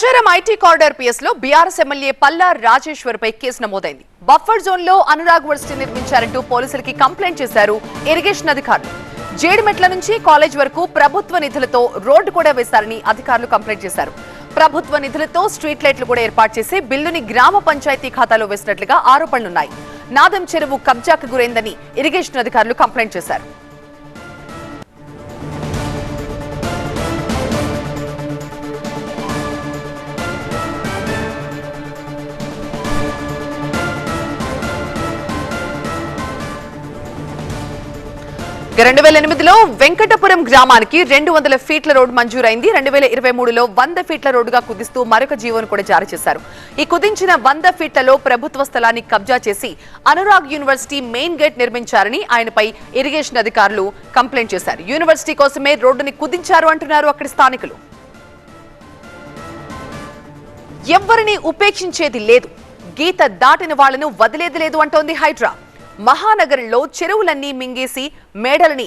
Pocharam IT corridor PS లో BRS MLA Palla Rajeshwar పై case నమోదైంది. Buffer zone లో అనురాగ్ వర్సిటీ నిర్మించారంటూ పోలీసులకి కంప్లైంట్ చేశారు ఇరిగేషన్ అధికారులు. జేడిమెట్ల నుంచి కాలేజ్ వరకు ప్రభుత్వ నిధులతో రోడ్డు కూడా వేశారని అధికారులు కంప్లైంట్ చేశారు. ప్రభుత్వ నిధులతో స్ట్రీట్ లైట్లు కూడా ఏర్పాటు చేసి బిల్లుని గ్రామ పంచాయతీ ఖాతాలో వేసినట్లుగా ఆరోపణలున్నాయి. నాదం చెరువు కబ్జాకు గురైందని ఇరిగేషన్ అధికారులు కంప్లైంట్ చేశారు. రెండు 2008లో వెంకటపురం గ్రామానికి 200 ఫీట్ల రోడ్డు మంజూరైంది. 2023లో 100 ఫీట్ల రోడ్డుగా కుదిస్తూ మరొక జీవోను కూడా జారీ చేశారు. ఈ కుదించిన 100 ఫీట్లలో ప్రభుత్వ స్థలాన్ని కబ్జా చేసి అనురాగ్ యూనివర్సిటీ మెయిన్ గేట్ నిర్మించారని ఆయనపై ఇరిగేషన్ అధికారులు కంప్లైంట్ చేశారు. యూనివర్సిటీ కోసమే రోడ్డుని కుదించారు అంటున్నారు అక్కడి స్థానికులు. ఎవ్వరిని ఉపేక్షించేది లేదు, గీత దాటిన వాళ్లను వదిలేది లేదు అంటోంది హైడ్రా. మహానగరంలో చెరువులన్నీ మింగేసి మేడలని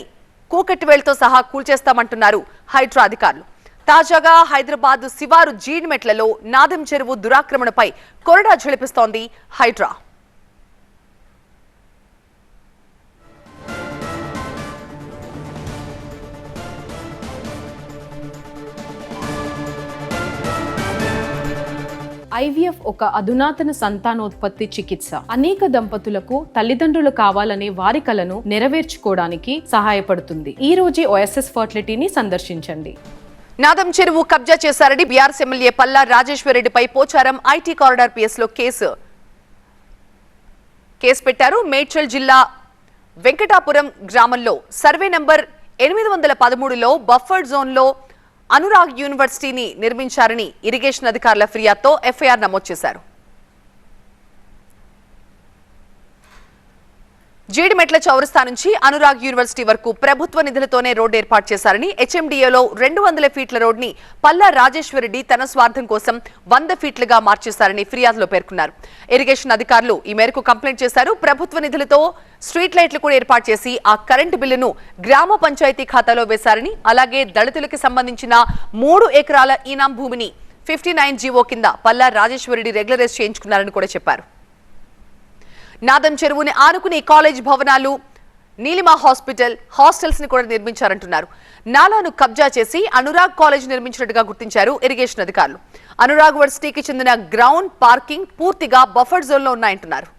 కూకట్టివేళ్లతో సహా కూల్చేస్తామంటున్నారు హైడ్రా అధికారులు. తాజాగా హైదరాబాద్ శివారు జీడిమెట్లలో నాదం చెరువు దురాక్రమణపై కొరడా ఝళిపిస్తోంది హైడ్రా. IVF ఒక అధునాతన సంతానోత్పత్తి చికిత్స. అనేక దంపతులకు తల్లిదండ్రులు కావాలనే వారి కలను నెరవేర్చుకోవడానికి సహాయపడుతుంది. ఈ రోజే OSS ఫర్టిలిటీని సందర్శించండి. నాదం చెరువు కబ్జా చేశారని బీఆర్ఎస్ ఎమ్మెల్యే పల్లా రాజేశ్వర్ రెడ్డిపై పోచారం ఐటీ కారిడార్ పిఎస్ లో కేసు పెట్టారు. మేడ్చల్ జిల్లా వెంకటాపురం గ్రామంలో సర్వే నంబర్ 813లో బఫర్ జోన్ లో అనురాగ్ యూనివర్సిటీని నిర్మించారని ఇరిగేషన్ అధికారుల ఫిర్యాదుతో FIR నమోదు చేశారు. జీడిమెట్ల చౌరస్తా నుంచి అనురాగ్ యూనివర్సిటీ వరకు ప్రభుత్వ నిధులతోనే రోడ్డు ఏర్పాటు చేశారని, HMDAలో 200 ఫీట్ల రోడ్డుని పల్లా రాజేశ్వర్ రెడ్డి తన స్వార్థం కోసం 100 ఫీట్లుగా మార్చేశారని ఫిర్యాదులో పేర్కొన్నారు. ఇరిగేషన్ అధికారులు ఈ మేరకు కంప్లైంట్ చేశారు. ప్రభుత్వ నిధులతో స్ట్రీట్ లైట్లు కూడా ఏర్పాటు చేసి ఆ కరెంటు బిల్లును గ్రామ పంచాయతీ ఖాతాలో వేశారని, అలాగే దళితులకి సంబంధించిన 3 ఎకరాల ఈనాం భూమిని 59 జీవో కింద పల్లా రాజేశ్వర్ రెడ్డి రెగ్యులరైజ్ చేయించుకున్నారని కూడా చెప్పారు. నాదం చెరువుని ఆనుకుని కాలేజ్ భవనాలు, నీలిమా హాస్పిటల్, హాస్టల్స్ ని కూడా నిర్మించారంటున్నారు. నాలాను కబ్జా చేసి అనురాగ్ కాలేజ్ నిర్మించినట్టుగా గుర్తించారు ఇరిగేషన్ అధికారులు. అనురాగ్ యూనివర్సిటీకి చెందిన గ్రౌండ్, పార్కింగ్ పూర్తిగా బఫర్ జోన్ లో ఉన్నాయంటున్నారు.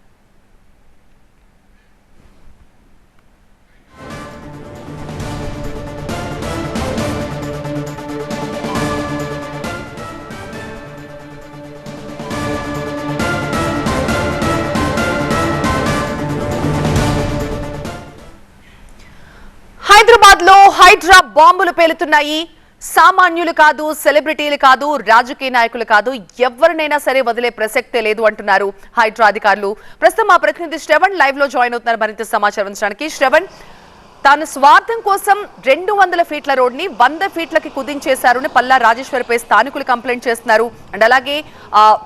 హైదరాబాద్ లో హైడ్రా బాంబులు పేలుతున్నాయి. సామాన్యులు కాదు, సెలబ్రిటీలు కాదు, రాజకీయ నాయకులు కాదు, ఎవరినైనా సరే వదిలే ప్రసక్తే లేదు అంటున్నారు హైడ్రా అధికారులు. ప్రస్తుతం మా ప్రతినిధి శ్రవణ్ లైవ్ లో జాయిన్ అవుతున్నారు మరింత సమాచారం అందించడానికి. శ్రవణ్, తాను స్వార్థం కోసం 200 ఫీట్ల రోడ్ని 100 ఫీట్లకి కుదించేశారు పల్లా రాజేశ్వర్ పై స్థానికులు కంప్లైంట్ చేస్తున్నారు. అండ్ అలాగే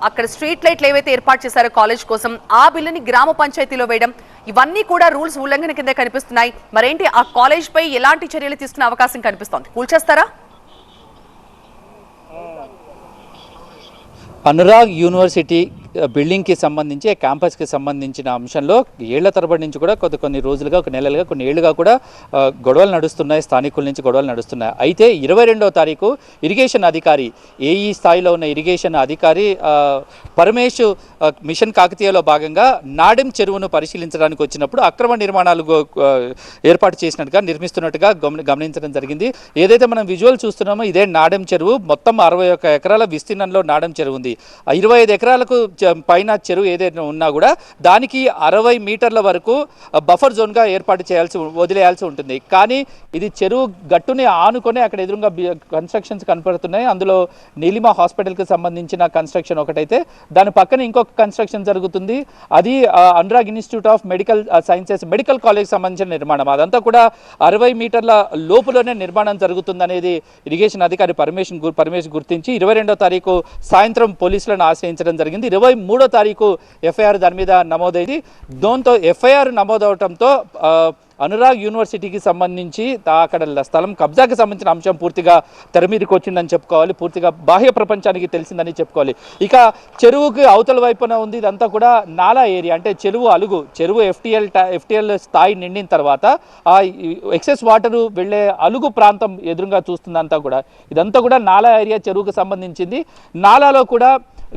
అక్కడ స్ట్రీట్ లైట్లు ఏవైతే ఏర్పాటు చేశారో కాలేజ్ కోసం ఆ బిల్లుని గ్రామ పంచాయతీలో వేయడం, ఇవన్నీ కూడా రూల్స్ ఉల్లంఘన కింద కనిపిస్తున్నాయి. మరేంటి ఆ కాలేజ్ పై ఎలాంటి చర్యలు తీసుకునే అవకాశం కనిపిస్తోంది? కూల్చేస్తారా? అనురాగ్ యూనివర్సిటీ బిల్డింగ్కి సంబంధించి, క్యాంపస్కి సంబంధించిన అంశంలో ఏళ్ల తరబడి నుంచి కూడా కొన్ని రోజులుగా, కొన్ని నెలలుగా, కొన్ని ఏళ్లుగా కూడా గొడవలు నడుస్తున్నాయి. స్థానికుల నుంచి గొడవలు నడుస్తున్నాయి. అయితే 22వ తారీఖు ఇరిగేషన్ అధికారి, ఏఈ స్థాయిలో ఉన్న ఇరిగేషన్ అధికారి పరమేశ్ మిషన్ కాకతీయలో భాగంగా నాడెం చెరువును పరిశీలించడానికి వచ్చినప్పుడు అక్రమ నిర్మాణాలు ఏర్పాటు చేసినట్టుగా, నిర్మిస్తున్నట్టుగా గమనించడం జరిగింది. ఏదైతే మనం విజువల్ చూస్తున్నామో ఇదే నాడెం చెరువు. మొత్తం 61 ఎకరాల విస్తీర్ణంలో నాడెం చెరువు ఉంది. 25 ఎకరాలకు పైన చెరువు ఏదైతే ఉన్నా కూడా దానికి 60 మీటర్ల వరకు బఫర్ జోన్గా ఏర్పాటు వదిలేయాల్సి ఉంటుంది. కానీ ఇది చెరువు గట్టుని ఆనుకొని అక్కడ ఎదురుగా కన్స్ట్రక్షన్స్ కనపడుతున్నాయి. అందులో నీలిమా హాస్పిటల్కి సంబంధించిన కన్స్ట్రక్షన్ ఒకటైతే, దాని పక్కన ఇంకొక కన్స్ట్రక్షన్ జరుగుతుంది. అది Anurag institute of medical sciences medical college సంబంధించిన నిర్మాణం. అదంతా కూడా 60 మీటర్ల లోపులోనే నిర్మాణం జరుగుతుందనేది ఇరిగేషన్ అధికారి పరమేశ్ గుర్తించి 22వ తారీఖు సాయంత్రం పోలీసులను ఆశ్రయించడం జరిగింది. 23వ తారీఖు ఎఫ్ఐఆర్ దాని మీద నమోదైంది. దాంతో ఎఫ్ఐఆర్ నమోదవడంతో అనురాగ్ యూనివర్సిటీకి సంబంధించి అక్కడ స్థలం కబ్జాకి సంబంధించిన అంశం పూర్తిగా తెర మీదకి వచ్చిందని చెప్పుకోవాలి. పూర్తిగా బాహ్య ప్రపంచానికి తెలిసిందని చెప్పుకోవాలి. ఇక చెరువుకి అవతల వైపున ఉంది ఇదంతా కూడా నాలా ఏరియా, అంటే చెరువు ఎఫ్టిఎల్ స్థాయి నిండిన తర్వాత ఆ ఎక్సెస్ వాటరు వెళ్ళే అలుగు ప్రాంతం ఎదురుగా చూస్తుందంతా కూడా ఇదంతా కూడా నాలా ఏరియా, చెరువుకు సంబంధించింది. నాలాలో కూడా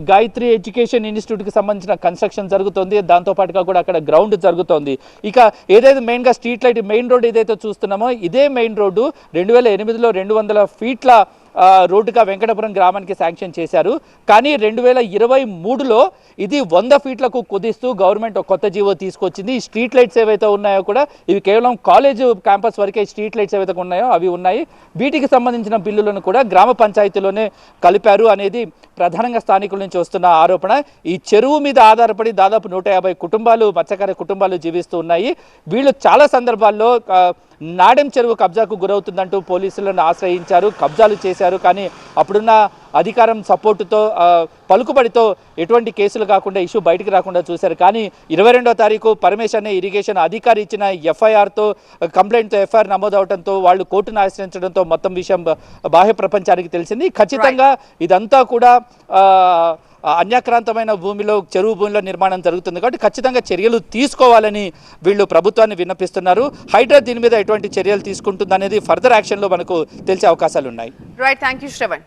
గాయత్రి ఎడ్యుకేషన్ ఇన్స్టిట్యూట్కి సంబంధించిన కన్స్ట్రక్షన్ జరుగుతుంది. దాంతోపాటుగా కూడా అక్కడ గ్రౌండ్ జరుగుతోంది. ఇక ఏదైతే మెయిన్గా స్ట్రీట్ లైట్ మెయిన్ రోడ్ ఏదైతే చూస్తున్నామో ఇదే మెయిన్ రోడ్డు 2008లో 200 ఫీట్ల రోడ్డుగా వెంకటపురం గ్రామానికి శాంక్షన్ చేశారు. కానీ 2023లో ఇది 100 ఫీట్లకు కుదిస్తూ గవర్నమెంట్ ఒక కొత్త జీవో తీసుకొచ్చింది. ఈ స్ట్రీట్ లైట్స్ ఏవైతే ఉన్నాయో కూడా ఇవి కేవలం కాలేజ్ క్యాంపస్ వరకే స్ట్రీట్ లైట్స్ ఏవైతే ఉన్నాయో అవి ఉన్నాయి. వీటికి సంబంధించిన బిల్లులను కూడా గ్రామ పంచాయతీలోనే కలిపారు అనేది ప్రధానంగా స్థానికుల నుంచి వస్తున్న ఆరోపణ. ఈ చెరువు మీద ఆధారపడి దాదాపు 150 కుటుంబాలు, మత్స్యకార కుటుంబాలు జీవిస్తూ ఉన్నాయి. వీళ్ళు చాలా సందర్భాల్లో నాడెం చెరువు కబ్జాకు గురవుతుందంటూ పోలీసులను ఆశ్రయించారు, కబ్జాలు చేశారు. కానీ అప్పుడున్న అధికారం సపోర్టుతో, పలుకుబడితో ఎటువంటి కేసులు కాకుండా ఇష్యూ బయటికి రాకుండా చూశారు. కానీ 22వ తారీఖు పరమేశ్ అనే ఇరిగేషన్ అధికారి ఇచ్చిన ఎఫ్ఐఆర్తో కంప్లైంట్తో ఎఫ్ఐఆర్ నమోదవడంతో వాళ్ళు కోర్టును ఆశ్రయించడంతో మొత్తం విషయం బాహ్య ప్రపంచానికి తెలిసింది. ఖచ్చితంగా ఇదంతా కూడా అన్యాక్రాంతమైన చెరువు భూమిలో నిర్మాణం జరుగుతుంది కాబట్టి ఖచ్చితంగా చర్యలు తీసుకోవాలని వీళ్ళు ప్రభుత్వాన్ని విన్నపిస్తున్నారు. హైడ్రా దీని మీద ఎటువంటి చర్యలు తీసుకుంటుందనేది ఫర్దర్ యాక్షన్లో మనకు తెలిసే అవకాశాలు ఉన్నాయి. Right, thank you Shravan.